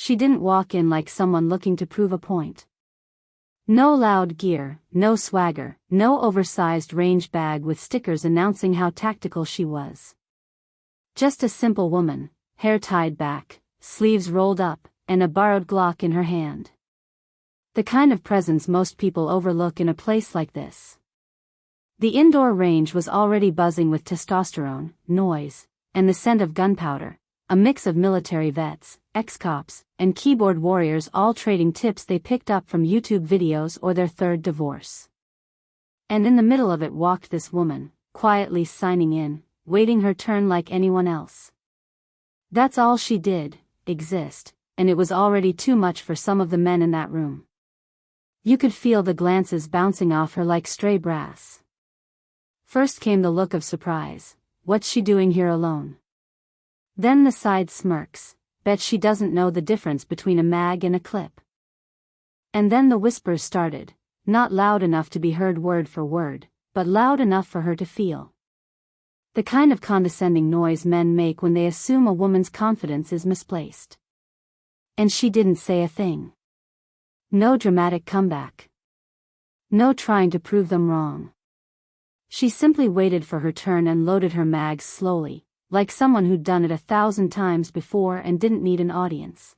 She didn't walk in like someone looking to prove a point. No loud gear, no swagger, no oversized range bag with stickers announcing how tactical she was. Just a simple woman, hair tied back, sleeves rolled up, and a borrowed Glock in her hand. The kind of presence most people overlook in a place like this. The indoor range was already buzzing with testosterone, noise, and the scent of gunpowder, a mix of military vets, ex-cops, and keyboard warriors all trading tips they picked up from YouTube videos or their third divorce. And in the middle of it walked this woman, quietly signing in, waiting her turn like anyone else. That's all she did, exist, and it was already too much for some of the men in that room. You could feel the glances bouncing off her like stray brass. First came the look of surprise, what's she doing here alone? Then the side smirks, bet she doesn't know the difference between a mag and a clip. And then the whispers started, not loud enough to be heard word for word, but loud enough for her to feel. The kind of condescending noise men make when they assume a woman's confidence is misplaced. And she didn't say a thing. No dramatic comeback. No trying to prove them wrong. She simply waited for her turn and loaded her mags slowly, like someone who'd done it 1,000 times before and didn't need an audience.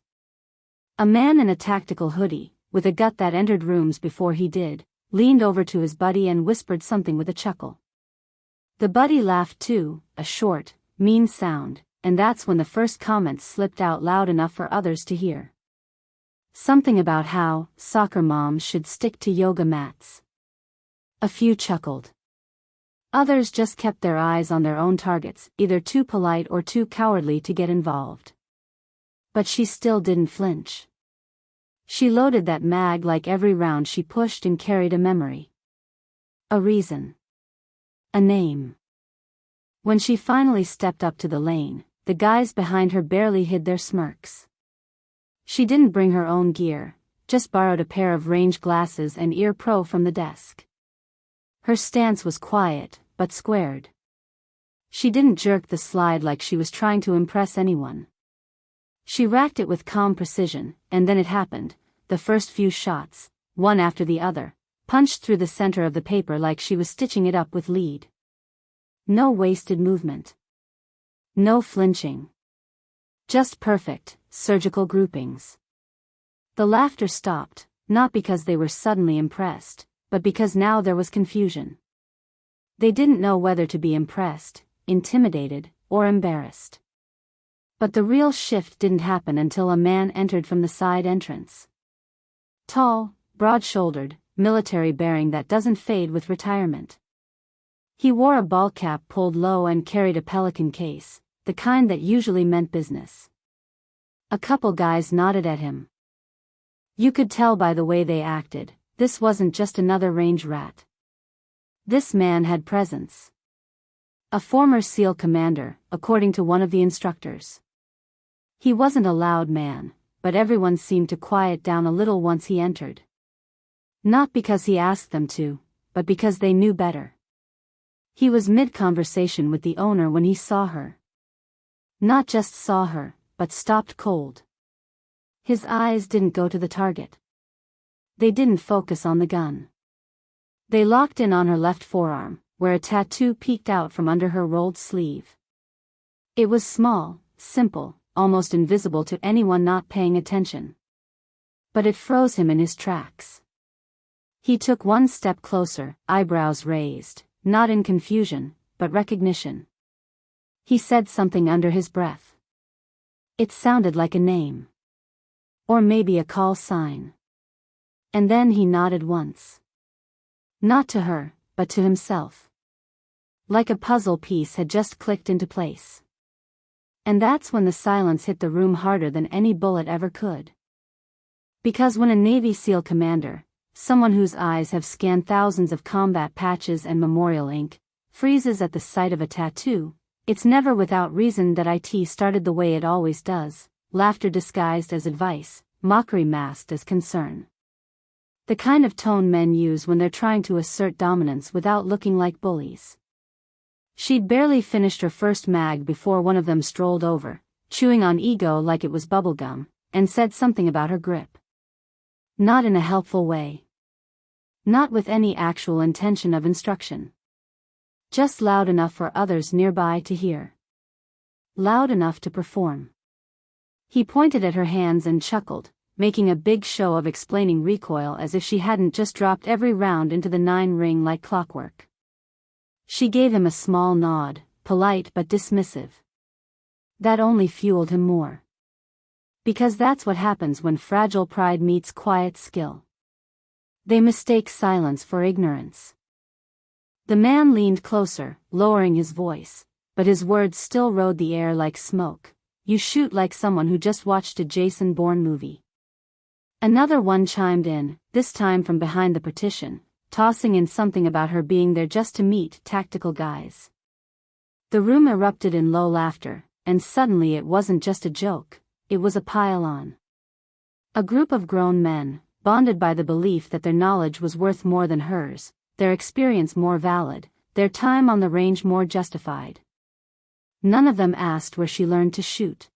A man in a tactical hoodie, with a gut that entered rooms before he did, leaned over to his buddy and whispered something with a chuckle. The buddy laughed too, a short, mean sound, and that's when the first comments slipped out loud enough for others to hear. Something about how soccer moms should stick to yoga mats. A few chuckled. Others just kept their eyes on their own targets, either too polite or too cowardly to get involved. But she still didn't flinch. She loaded that mag like every round she pushed and carried a memory. A reason. A name. When she finally stepped up to the lane, the guys behind her barely hid their smirks. She didn't bring her own gear, just borrowed a pair of range glasses and ear pro from the desk. Her stance was quiet, but squared. She didn't jerk the slide like she was trying to impress anyone. She racked it with calm precision, and then it happened. The first few shots, one after the other, punched through the center of the paper like she was stitching it up with lead. No wasted movement. No flinching. Just perfect, surgical groupings. The laughter stopped, not because they were suddenly impressed, but because now there was confusion. They didn't know whether to be impressed, intimidated, or embarrassed. But the real shift didn't happen until a man entered from the side entrance. Tall, broad-shouldered, military-bearing that doesn't fade with retirement. He wore a ball cap pulled low and carried a Pelican case, the kind that usually meant business. A couple guys nodded at him. You could tell by the way they acted, this wasn't just another range rat. This man had presence. A former SEAL commander, according to one of the instructors. He wasn't a loud man, but everyone seemed to quiet down a little once he entered. Not because he asked them to, but because they knew better. He was mid-conversation with the owner when he saw her. Not just saw her, but stopped cold. His eyes didn't go to the target. They didn't focus on the gun. They locked in on her left forearm, where a tattoo peeked out from under her rolled sleeve. It was small, simple, almost invisible to anyone not paying attention. But it froze him in his tracks. He took one step closer, eyebrows raised, not in confusion, but recognition. He said something under his breath. It sounded like a name. Or maybe a call sign. And then he nodded once. Not to her, but to himself. Like a puzzle piece had just clicked into place. And that's when the silence hit the room harder than any bullet ever could. Because when a Navy SEAL commander, someone whose eyes have scanned thousands of combat patches and memorial ink, freezes at the sight of a tattoo, it's never without reason that IT started the way it always does, laughter disguised as advice, mockery masked as concern. The kind of tone men use when they're trying to assert dominance without looking like bullies. She'd barely finished her first mag before one of them strolled over, chewing on ego like it was bubblegum, and said something about her grip. Not in a helpful way. Not with any actual intention of instruction. Just loud enough for others nearby to hear. Loud enough to perform. He pointed at her hands and chuckled, making a big show of explaining recoil as if she hadn't just dropped every round into the 9 ring like clockwork. She gave him a small nod, polite but dismissive. That only fueled him more. Because that's what happens when fragile pride meets quiet skill. They mistake silence for ignorance. The man leaned closer, lowering his voice, but his words still rode the air like smoke. You shoot like someone who just watched a Jason Bourne movie. Another one chimed in, this time from behind the partition, tossing in something about her being there just to meet tactical guys. The room erupted in low laughter, and suddenly it wasn't just a joke, it was a pile-on. A group of grown men, bonded by the belief that their knowledge was worth more than hers, their experience more valid, their time on the range more justified. None of them asked where she learned to shoot.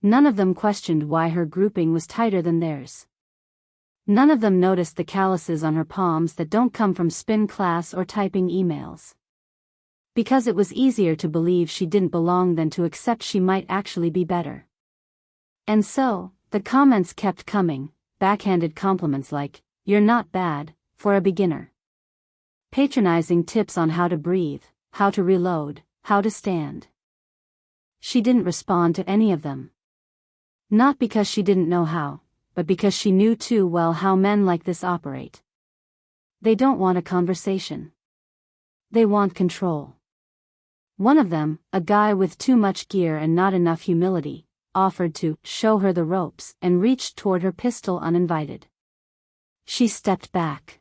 None of them questioned why her grouping was tighter than theirs. None of them noticed the calluses on her palms that don't come from spin class or typing emails. Because it was easier to believe she didn't belong than to accept she might actually be better. And so, the comments kept coming, backhanded compliments like, "You're not bad, for a beginner." Patronizing tips on how to breathe, how to reload, how to stand. She didn't respond to any of them. Not because she didn't know how, but because she knew too well how men like this operate. They don't want a conversation. They want control. One of them, a guy with too much gear and not enough humility, offered to show her the ropes and reached toward her pistol uninvited. She stepped back.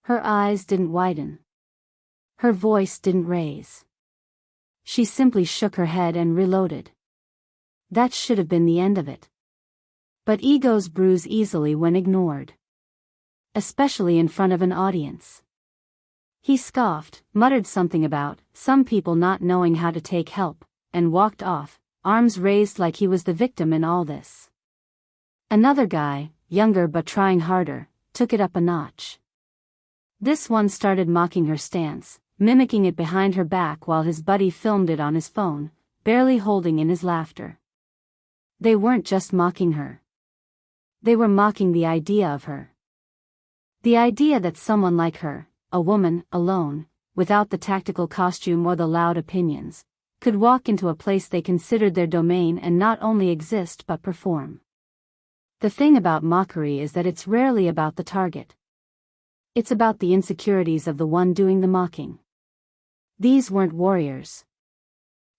Her eyes didn't widen. Her voice didn't raise. She simply shook her head and reloaded. That should have been the end of it. But egos bruise easily when ignored. Especially in front of an audience. He scoffed, muttered something about some people not knowing how to take help, and walked off, arms raised like he was the victim in all this. Another guy, younger but trying harder, took it up a notch. This one started mocking her stance, mimicking it behind her back while his buddy filmed it on his phone, barely holding in his laughter. They weren't just mocking her. They were mocking the idea of her. The idea that someone like her, a woman, alone, without the tactical costume or the loud opinions, could walk into a place they considered their domain and not only exist but perform. The thing about mockery is that it's rarely about the target. It's about the insecurities of the one doing the mocking. These weren't warriors.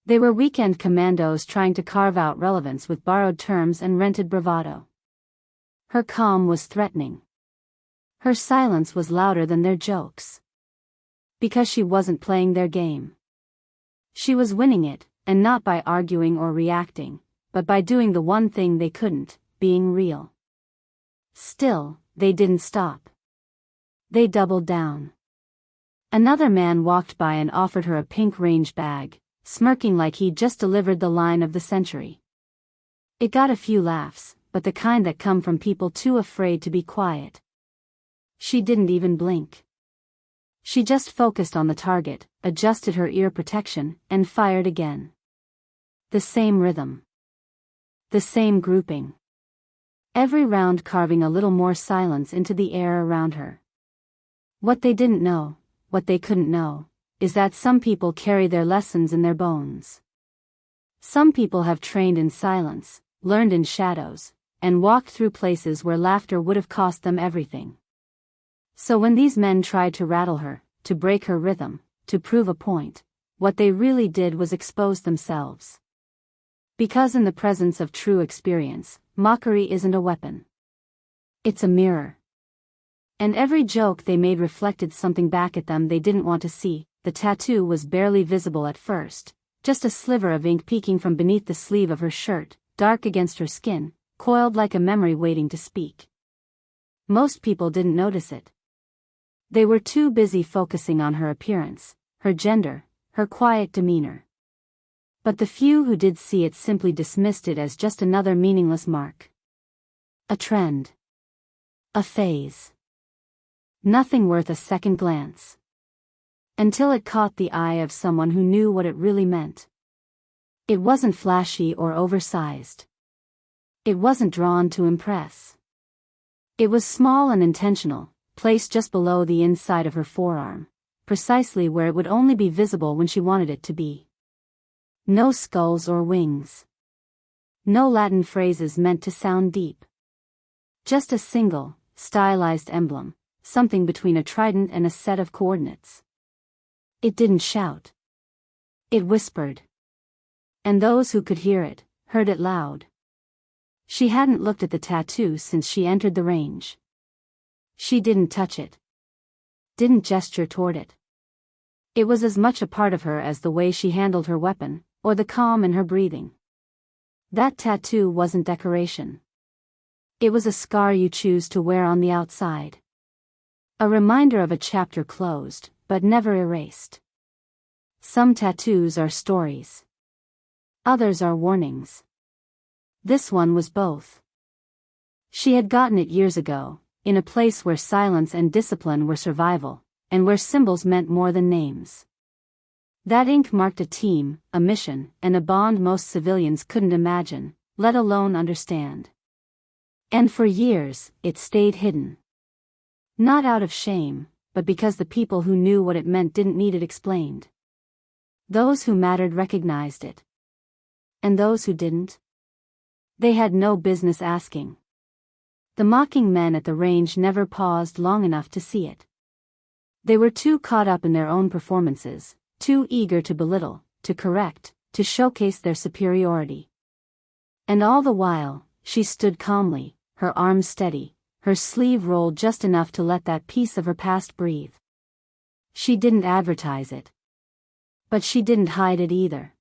They were weekend commandos trying to carve out relevance with borrowed terms and rented bravado. Her calm was threatening. Her silence was louder than their jokes. Because she wasn't playing their game. She was winning it, and not by arguing or reacting, but by doing the one thing they couldn't, being real. Still, they didn't stop. They doubled down. Another man walked by and offered her a pink range bag, smirking like he'd just delivered the line of the century. It got a few laughs, but the kind that come from people too afraid to be quiet. She didn't even blink. She just focused on the target, adjusted her ear protection, and fired again. The same rhythm. The same grouping. Every round carving a little more silence into the air around her. What they didn't know, what they couldn't know, is that some people carry their lessons in their bones. Some people have trained in silence, learned in shadows, and walked through places where laughter would have cost them everything. So when these men tried to rattle her, to break her rhythm, to prove a point, what they really did was expose themselves. Because in the presence of true experience, mockery isn't a weapon. It's a mirror. And every joke they made reflected something back at them they didn't want to see. The tattoo was barely visible at first, just a sliver of ink peeking from beneath the sleeve of her shirt, dark against her skin, coiled like a memory waiting to speak. Most people didn't notice it. They were too busy focusing on her appearance, her gender, her quiet demeanor. But the few who did see it simply dismissed it as just another meaningless mark. A trend. A phase. Nothing worth a second glance. Until it caught the eye of someone who knew what it really meant. It wasn't flashy or oversized. It wasn't drawn to impress. It was small and intentional, placed just below the inside of her forearm, precisely where it would only be visible when she wanted it to be. No skulls or wings. No Latin phrases meant to sound deep. Just a single, stylized emblem, something between a trident and a set of coordinates. It didn't shout. It whispered. And those who could hear it, heard it loud. She hadn't looked at the tattoo since she entered the range. She didn't touch it. Didn't gesture toward it. It was as much a part of her as the way she handled her weapon, or the calm in her breathing. That tattoo wasn't decoration. It was a scar you choose to wear on the outside. A reminder of a chapter closed, but never erased. Some tattoos are stories. Others are warnings. This one was both. She had gotten it years ago, in a place where silence and discipline were survival, and where symbols meant more than names. That ink marked a team, a mission, and a bond most civilians couldn't imagine, let alone understand. And for years, it stayed hidden. Not out of shame, but because the people who knew what it meant didn't need it explained. Those who mattered recognized it. And those who didn't? They had no business asking. The mocking men at the range never paused long enough to see it. They were too caught up in their own performances, too eager to belittle, to correct, to showcase their superiority. And all the while, she stood calmly, her arms steady, her sleeve rolled just enough to let that piece of her past breathe. She didn't advertise it. But she didn't hide it either.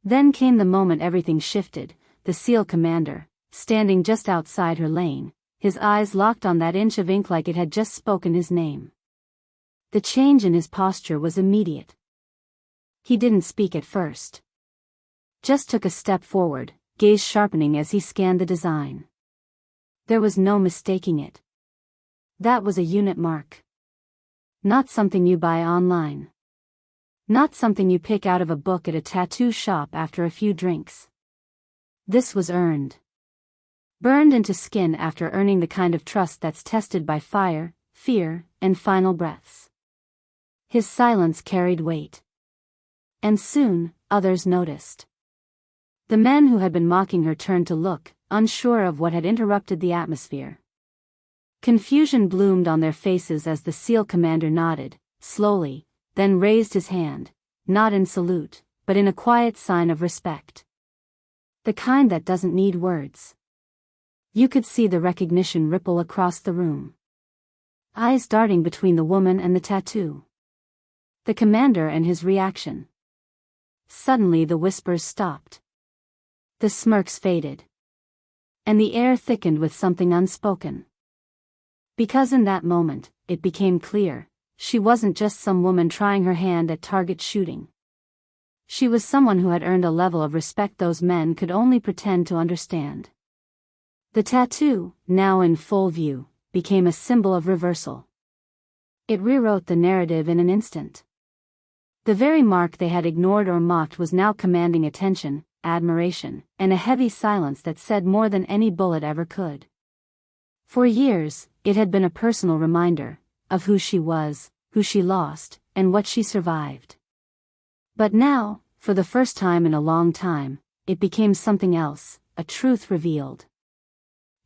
Then came the moment everything shifted, the SEAL commander, standing just outside her lane, his eyes locked on that inch of ink like it had just spoken his name. The change in his posture was immediate. He didn't speak at first. Just took a step forward, gaze sharpening as he scanned the design. There was no mistaking it. That was a unit mark. Not something you buy online. Not something you pick out of a book at a tattoo shop after a few drinks. This was earned. Burned into skin after earning the kind of trust that's tested by fire, fear, and final breaths. His silence carried weight. And soon, others noticed. The men who had been mocking her turned to look, unsure of what had interrupted the atmosphere. Confusion bloomed on their faces as the SEAL commander nodded, slowly, then raised his hand, not in salute, but in a quiet sign of respect. The kind that doesn't need words. You could see the recognition ripple across the room. Eyes darting between the woman and the tattoo. The commander and his reaction. Suddenly the whispers stopped. The smirks faded. And the air thickened with something unspoken. Because in that moment, it became clear, she wasn't just some woman trying her hand at target shooting. She was someone who had earned a level of respect those men could only pretend to understand. The tattoo, now in full view, became a symbol of reversal. It rewrote the narrative in an instant. The very mark they had ignored or mocked was now commanding attention, admiration, and a heavy silence that said more than any bullet ever could. For years, it had been a personal reminder of who she was, who she lost, and what she survived. But now, for the first time in a long time, it became something else, a truth revealed.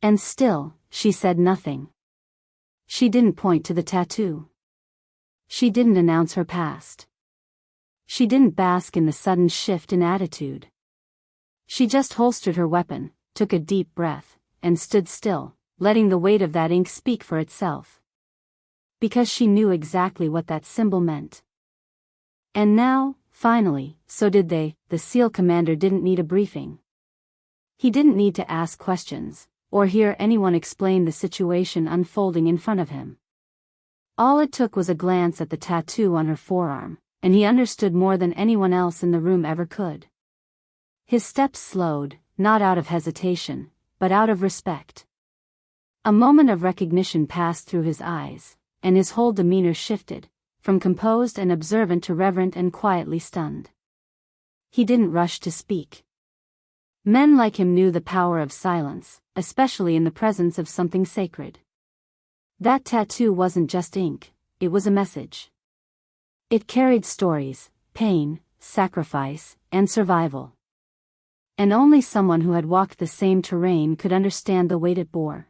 And still, she said nothing. She didn't point to the tattoo. She didn't announce her past. She didn't bask in the sudden shift in attitude. She just holstered her weapon, took a deep breath, and stood still, letting the weight of that ink speak for itself. Because she knew exactly what that symbol meant. And now, finally, so did they. The SEAL commander didn't need a briefing. He didn't need to ask questions, or hear anyone explain the situation unfolding in front of him. All it took was a glance at the tattoo on her forearm, and he understood more than anyone else in the room ever could. His steps slowed, not out of hesitation, but out of respect. A moment of recognition passed through his eyes, and his whole demeanor shifted, from composed and observant to reverent and quietly stunned. He didn't rush to speak. Men like him knew the power of silence, especially in the presence of something sacred. That tattoo wasn't just ink, it was a message. It carried stories, pain, sacrifice, and survival. And only someone who had walked the same terrain could understand the weight it bore.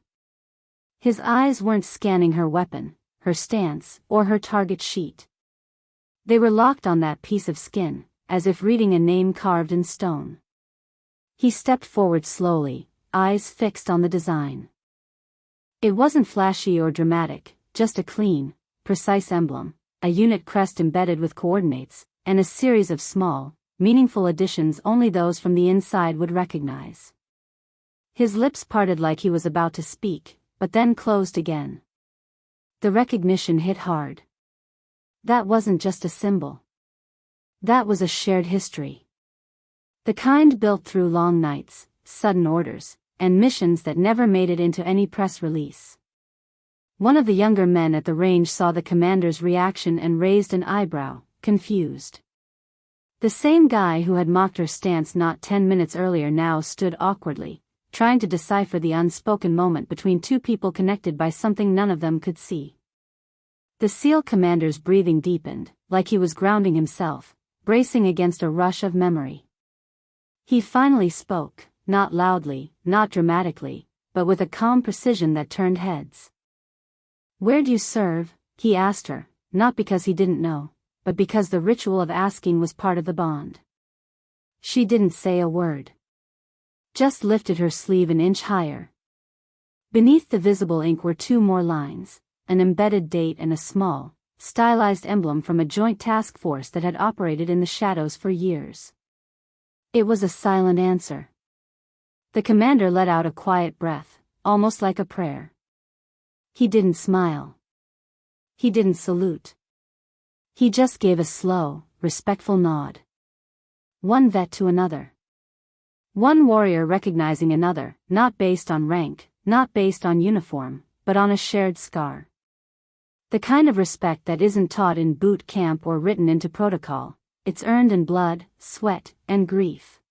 His eyes weren't scanning her weapon, her stance, or her target sheet. They were locked on that piece of skin, as if reading a name carved in stone. He stepped forward slowly, eyes fixed on the design. It wasn't flashy or dramatic, just a clean, precise emblem, a unit crest embedded with coordinates, and a series of small, meaningful additions only those from the inside would recognize. His lips parted like he was about to speak, but then closed again. The recognition hit hard. That wasn't just a symbol. That was a shared history. The kind built through long nights, sudden orders, and missions that never made it into any press release. One of the younger men at the range saw the commander's reaction and raised an eyebrow, confused. The same guy who had mocked her stance not 10 minutes earlier now stood awkwardly, trying to decipher the unspoken moment between two people connected by something none of them could see. The SEAL commander's breathing deepened, like he was grounding himself, bracing against a rush of memory. He finally spoke, not loudly, not dramatically, but with a calm precision that turned heads. "Where do you serve?" he asked her, not because he didn't know, but because the ritual of asking was part of the bond. She didn't say a word. Just lifted her sleeve an inch higher. Beneath the visible ink were two more lines, an embedded date and a small, stylized emblem from a joint task force that had operated in the shadows for years. It was a silent answer. The commander let out a quiet breath, almost like a prayer. He didn't smile. He didn't salute. He just gave a slow, respectful nod. One vet to another. One warrior recognizing another, not based on rank, not based on uniform, but on a shared scar. The kind of respect that isn't taught in boot camp or written into protocol, it's earned in blood, sweat, and grief.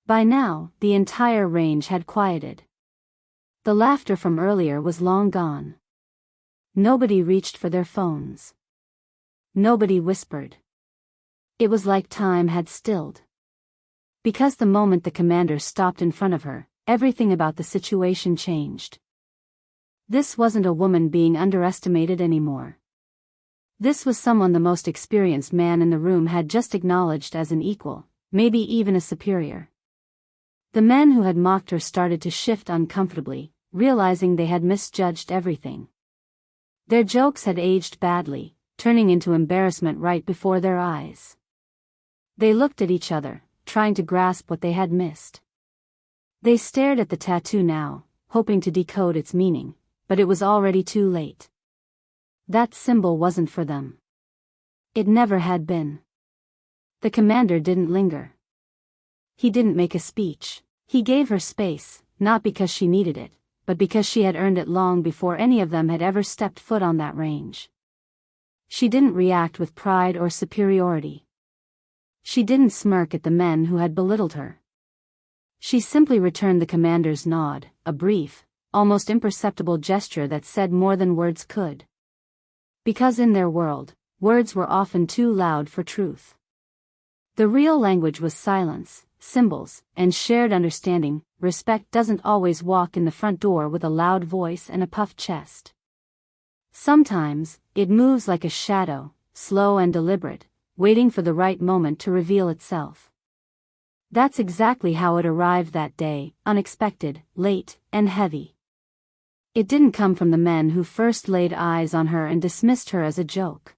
By now, the entire range had quieted. The laughter from earlier was long gone. Nobody reached for their phones. Nobody whispered. It was like time had stilled. Because the moment the commander stopped in front of her, everything about the situation changed. This wasn't a woman being underestimated anymore. This was someone the most experienced man in the room had just acknowledged as an equal, maybe even a superior. The men who had mocked her started to shift uncomfortably, realizing they had misjudged everything. Their jokes had aged badly, turning into embarrassment right before their eyes. They looked at each other, trying to grasp what they had missed. They stared at the tattoo now, hoping to decode its meaning, but it was already too late. That symbol wasn't for them. It never had been. The commander didn't linger. He didn't make a speech. He gave her space, not because she needed it, but because she had earned it long before any of them had ever stepped foot on that range. She didn't react with pride or superiority. She didn't smirk at the men who had belittled her. She simply returned the commander's nod, a brief, almost imperceptible gesture that said more than words could. Because in their world, words were often too loud for truth. The real language was silence, symbols, and shared understanding. Respect doesn't always walk in the front door with a loud voice and a puffed chest. Sometimes, it moves like a shadow, slow and deliberate, waiting for the right moment to reveal itself. That's exactly how it arrived that day, unexpected, late, and heavy. It didn't come from the men who first laid eyes on her and dismissed her as a joke.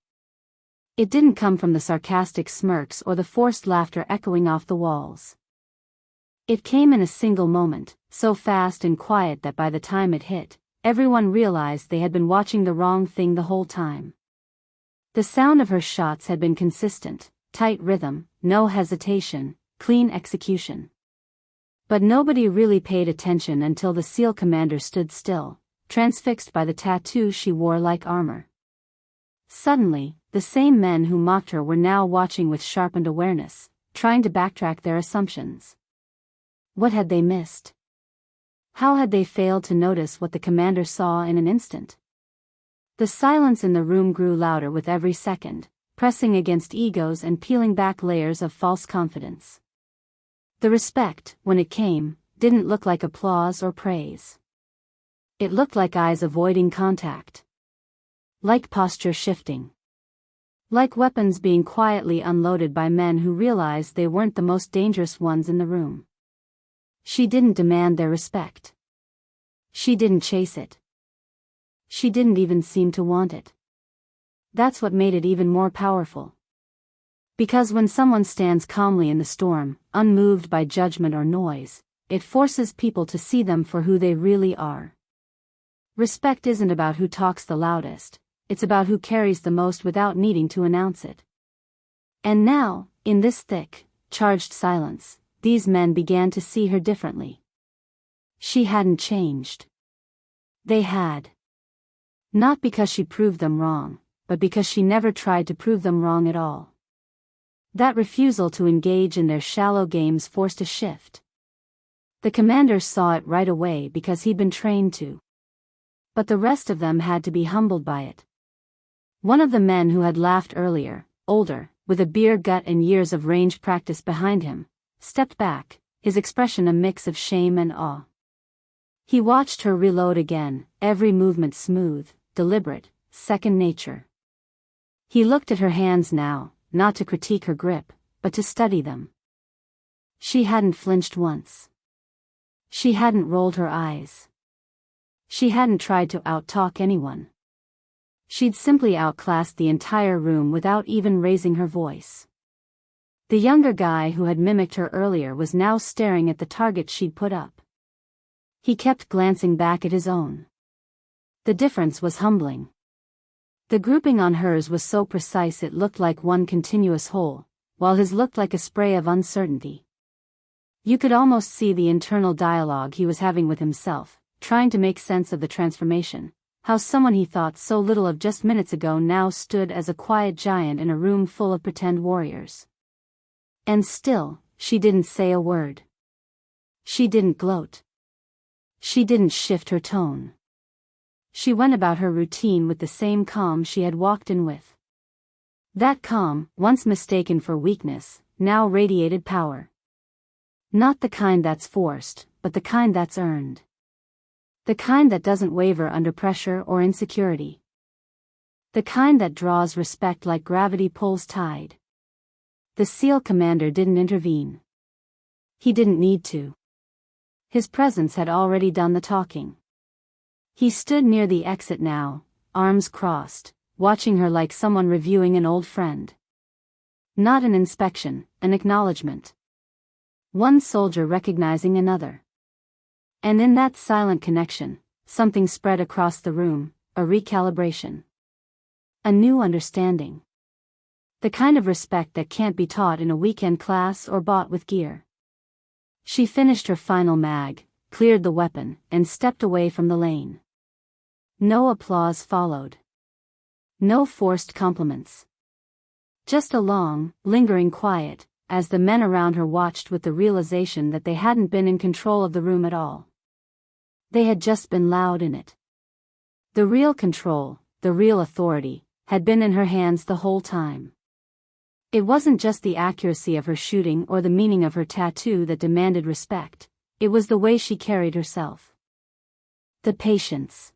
It didn't come from the sarcastic smirks or the forced laughter echoing off the walls. It came in a single moment, so fast and quiet that by the time it hit, everyone realized they had been watching the wrong thing the whole time. The sound of her shots had been consistent, tight rhythm, no hesitation, clean execution. But nobody really paid attention until the SEAL commander stood still, transfixed by the tattoo she wore like armor. Suddenly, the same men who mocked her were now watching with sharpened awareness, trying to backtrack their assumptions. What had they missed? How had they failed to notice what the commander saw in an instant? The silence in the room grew louder with every second, pressing against egos and peeling back layers of false confidence. The respect, when it came, didn't look like applause or praise. It looked like eyes avoiding contact. Like posture shifting. Like weapons being quietly unloaded by men who realized they weren't the most dangerous ones in the room. She didn't demand their respect. She didn't chase it. She didn't even seem to want it. That's what made it even more powerful. Because when someone stands calmly in the storm, unmoved by judgment or noise, it forces people to see them for who they really are. Respect isn't about who talks the loudest, it's about who carries the most without needing to announce it. And now, in this thick, charged silence, these men began to see her differently. She hadn't changed. They had. Not because she proved them wrong, but because she never tried to prove them wrong at all. That refusal to engage in their shallow games forced a shift. The commander saw it right away because he'd been trained to. But the rest of them had to be humbled by it. One of the men who had laughed earlier, older, with a beer gut and years of range practice behind him, stepped back, his expression a mix of shame and awe. He watched her reload again, every movement smooth, deliberate, second nature. He looked at her hands now, not to critique her grip, but to study them. She hadn't flinched once. She hadn't rolled her eyes. She hadn't tried to out-talk anyone. She'd simply outclassed the entire room without even raising her voice. The younger guy who had mimicked her earlier was now staring at the target she'd put up. He kept glancing back at his own. The difference was humbling. The grouping on hers was so precise it looked like one continuous whole, while his looked like a spray of uncertainty. You could almost see the internal dialogue he was having with himself, trying to make sense of the transformation, how someone he thought so little of just minutes ago now stood as a quiet giant in a room full of pretend warriors. And still, she didn't say a word. She didn't gloat. She didn't shift her tone. She went about her routine with the same calm she had walked in with. That calm, once mistaken for weakness, now radiated power. Not the kind that's forced, but the kind that's earned. The kind that doesn't waver under pressure or insecurity. The kind that draws respect like gravity pulls tide. The SEAL commander didn't intervene. He didn't need to. His presence had already done the talking. He stood near the exit now, arms crossed, watching her like someone reviewing an old friend. Not an inspection, an acknowledgement. One soldier recognizing another. And in that silent connection, something spread across the room, a recalibration. A new understanding. The kind of respect that can't be taught in a weekend class or bought with gear. She finished her final mag, cleared the weapon, and stepped away from the lane. No applause followed. No forced compliments. Just a long, lingering quiet, as the men around her watched with the realization that they hadn't been in control of the room at all. They had just been loud in it. The real control, the real authority, had been in her hands the whole time. It wasn't just the accuracy of her shooting or the meaning of her tattoo that demanded respect, it was the way she carried herself. The patience.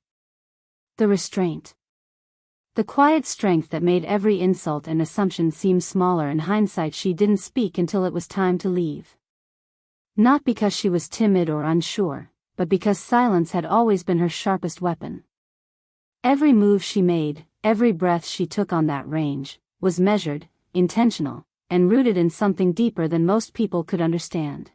The restraint. The quiet strength that made every insult and assumption seem smaller. In hindsight, she didn't speak until it was time to leave. Not because she was timid or unsure, but because silence had always been her sharpest weapon. Every move she made, every breath she took on that range, was measured, intentional, and rooted in something deeper than most people could understand.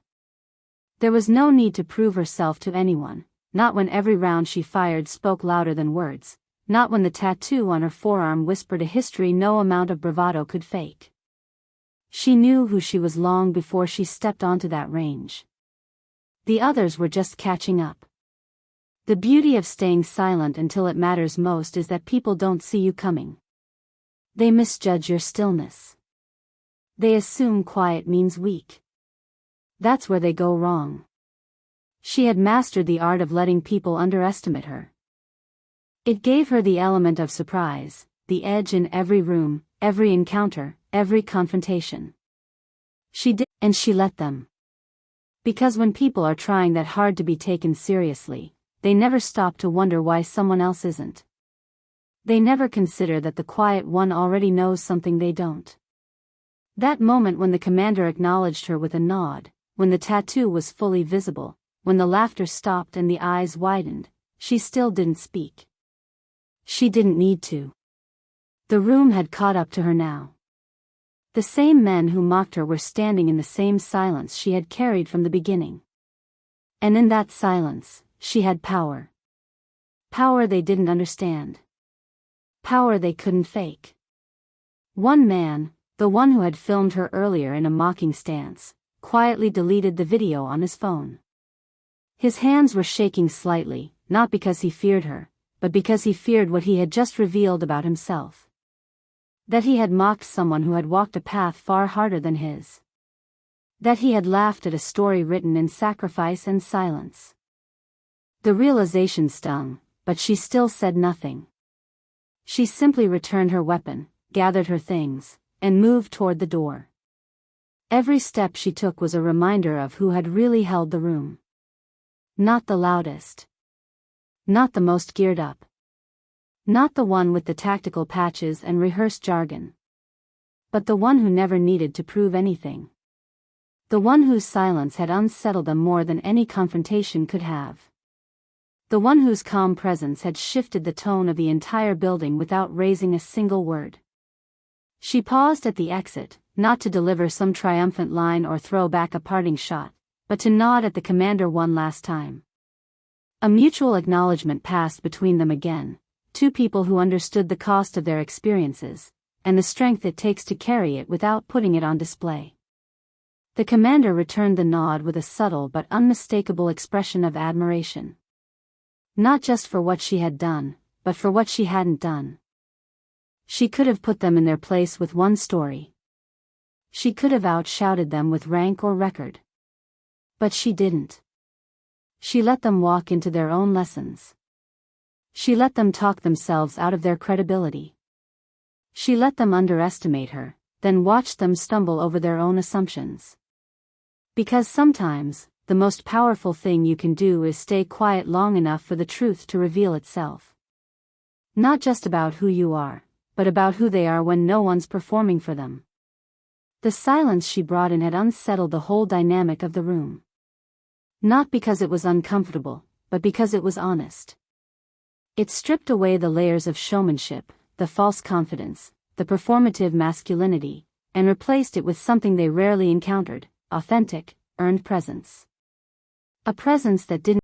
There was no need to prove herself to anyone, not when every round she fired spoke louder than words, not when the tattoo on her forearm whispered a history no amount of bravado could fake. She knew who she was long before she stepped onto that range. The others were just catching up. The beauty of staying silent until it matters most is that people don't see you coming. They misjudge your stillness. They assume quiet means weak. That's where they go wrong. She had mastered the art of letting people underestimate her. It gave her the element of surprise, the edge in every room, every encounter, every confrontation. She did, and she let them. Because when people are trying that hard to be taken seriously, they never stop to wonder why someone else isn't. They never consider that the quiet one already knows something they don't. That moment when the commander acknowledged her with a nod, when the tattoo was fully visible, when the laughter stopped and the eyes widened, she still didn't speak. She didn't need to. The room had caught up to her now. The same men who mocked her were standing in the same silence she had carried from the beginning. And in that silence, she had power. Power they didn't understand. Power they couldn't fake. One man, the one who had filmed her earlier in a mocking stance, quietly deleted the video on his phone. His hands were shaking slightly, not because he feared her, but because he feared what he had just revealed about himself. That he had mocked someone who had walked a path far harder than his. That he had laughed at a story written in sacrifice and silence. The realization stung, but she still said nothing. She simply returned her weapon, gathered her things, and moved toward the door. Every step she took was a reminder of who had really held the room. Not the loudest. Not the most geared up. Not the one with the tactical patches and rehearsed jargon. But the one who never needed to prove anything. The one whose silence had unsettled them more than any confrontation could have. The one whose calm presence had shifted the tone of the entire building without raising a single word. She paused at the exit, not to deliver some triumphant line or throw back a parting shot, but to nod at the commander one last time. A mutual acknowledgement passed between them again, two people who understood the cost of their experiences, and the strength it takes to carry it without putting it on display. The commander returned the nod with a subtle but unmistakable expression of admiration. Not just for what she had done, but for what she hadn't done. She could have put them in their place with one story. She could have outshouted them with rank or record. But she didn't. She let them walk into their own lessons. She let them talk themselves out of their credibility. She let them underestimate her, then watched them stumble over their own assumptions. Because sometimes, the most powerful thing you can do is stay quiet long enough for the truth to reveal itself. Not just about who you are, but about who they are when no one's performing for them. The silence she brought in had unsettled the whole dynamic of the room. Not because it was uncomfortable, but because it was honest. It stripped away the layers of showmanship, the false confidence, the performative masculinity, and replaced it with something they rarely encountered: authentic, earned presence. A presence that didn't